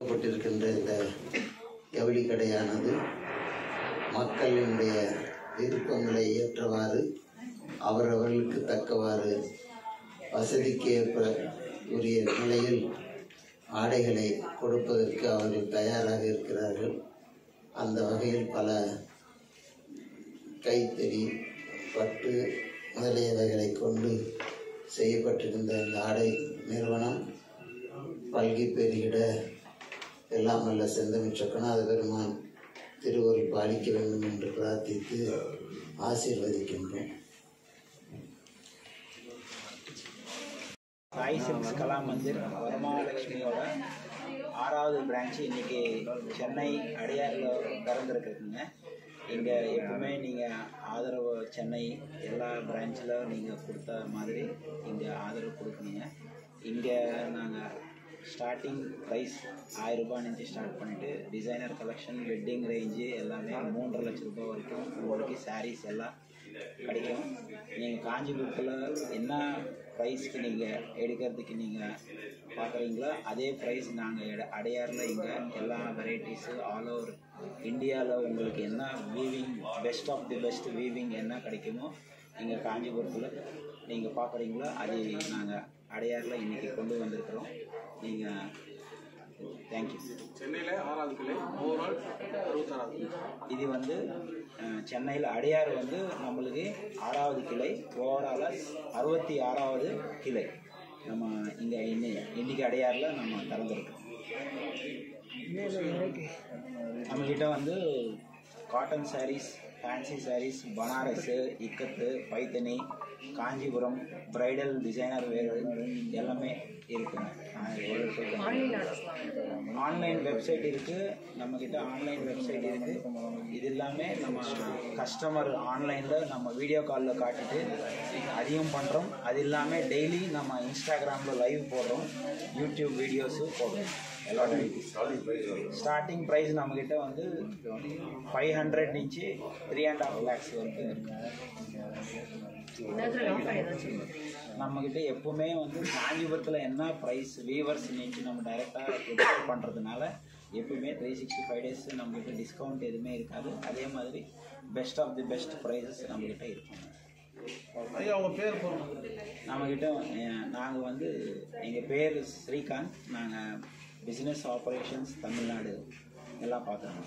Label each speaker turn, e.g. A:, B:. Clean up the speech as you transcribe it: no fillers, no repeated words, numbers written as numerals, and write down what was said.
A: பட்டிருக்கின்ற இந்த ஜவுளி கடையானது மக்களினுடைய விருப்பங்களை ஏற்றவாறு அவரவர்களுக்கு தக்கவாறு வசதிக்கு ஏற்ப உரிய நிலையில் ஆடைகளை கொடுப்பதற்கு அவர்கள் தயாராக இருக்கிறார்கள். அந்த வகையில் பல கைத்தறி, பட்டு முதலியவைகளை கொண்டு செய்யப்பட்டிருந்த இந்த ஆடை நிறுவனம் பல்கி பெருகிட எல்லாம் நல்ல செந்தமிழ் சக்கநாத பெருமான் திருவருள் பாலிக்க வேண்டும் என்று பிரார்த்தித்து ஆசீர்வதிக்கின்றோம்.
B: சாய் சில்க்ஸ் கலா மந்திர் வரமகாலட்சுமியோட 6வது பிரான்ச்சு இன்றைக்கி சென்னை அடையாறில் திறந்துருக்குதுங்க. இங்கே எப்பவுமே நீங்கள் ஆதரவு சென்னை எல்லா பிரான்ச்சில் நீங்கள் கொடுத்த மாதிரி இங்கே ஆதரவு கொடுக்குறீங்க. இங்கே நாங்கள் ஸ்டார்டிங் ப்ரைஸ் 1000 ரூபாய்லேருந்து ஸ்டார்ட் பண்ணிவிட்டு டிசைனர் கலெக்ஷன், வெட்டிங் ரேஞ்சு எல்லாமே 3.5 லட்ச ரூபாய் வரைக்கும் உங்களுக்கு சாரீஸ் எல்லாம் கிடைக்கும். நீங்கள் காஞ்சிபுரத்தில் என்ன ப்ரைஸ்க்கு நீங்கள் எடுக்கிறதுக்கு நீங்கள் பார்க்குறீங்களோ அதே ப்ரைஸ் நாங்கள் அடையாரில் இங்கே எல்லா வெரைட்டிஸு ஆல் ஓவர் இந்தியாவில் உங்களுக்கு என்ன weaving best of the best weaving என்ன கிடைக்குமோ இங்கே காஞ்சிபுரத்தில் நீங்கள் பார்க்குறீங்களோ அது நாங்கள் அடையாரில் இன்றைக்கி கொண்டு வந்திருக்கிறோம். நீங்கள் தேங்க்யூ.
C: சென்னையில் 6வது கிளை, ஓவரால் 66வது.
B: இது வந்து சென்னையில் அடையார் வந்து நம்மளுக்கு 6வது கிளை, ஓவராலாக 66வது கிளை நம்ம இங்கே இன்னைக்கு அடையாரில் நம்ம திறந்துருக்கோம். நம்மக்கிட்ட வந்து cotton saris, fancy saris, Banaras, ikat, Paithani, Kanchipuram, bridal designer வேறு எல்லாமே இருக்குங்க. ஆன்லைன் வெப்சைட் இருக்குது நம்மக்கிட்ட. ஆன்லைன் வெப்சைட் இருக்குது. இது எல்லாமே நம்ம கஸ்டமர் ஆன்லைனில் நம்ம வீடியோ காலில் காட்டிட்டு அதையும் பண்ணுறோம். அது இல்லாமல் டெய்லி நம்ம இன்ஸ்டாகிராமில் லைவ் போடுறோம், யூடியூப் வீடியோஸும் போடுறோம். எல்லா ஸ்டார்டிங் ப்ரைஸ் நம்மக்கிட்ட வந்து 500 నుంచి 3.5 lakhs வரைக்கும் இருக்குது. நம்மக்கிட்ட எப்போவுமே வந்து காஞ்சிபுரத்தில் என்ன ப்ரைஸ் வீவர்ஸ் நினச்சி நம்ம டைரெக்டாக எக்ஸ்போர்ட் பண்ணுறதுனால எப்பவுமே 365 days நம்மக்கிட்ட டிஸ்கவுண்ட் எதுவுமே இருக்காது. அதே மாதிரி best of the best prices நம்மக்கிட்ட இருக்கும்.
C: அவங்க பேர்
B: நம்மக்கிட்ட நாங்கள் வந்து எங்கள் பேர் ஸ்ரீகாந்த். நாங்கள் பிஸ்னஸ் ஆப்ரேஷன்ஸ் தமிழ்நாடு எல்லாம் பார்க்குறோம்.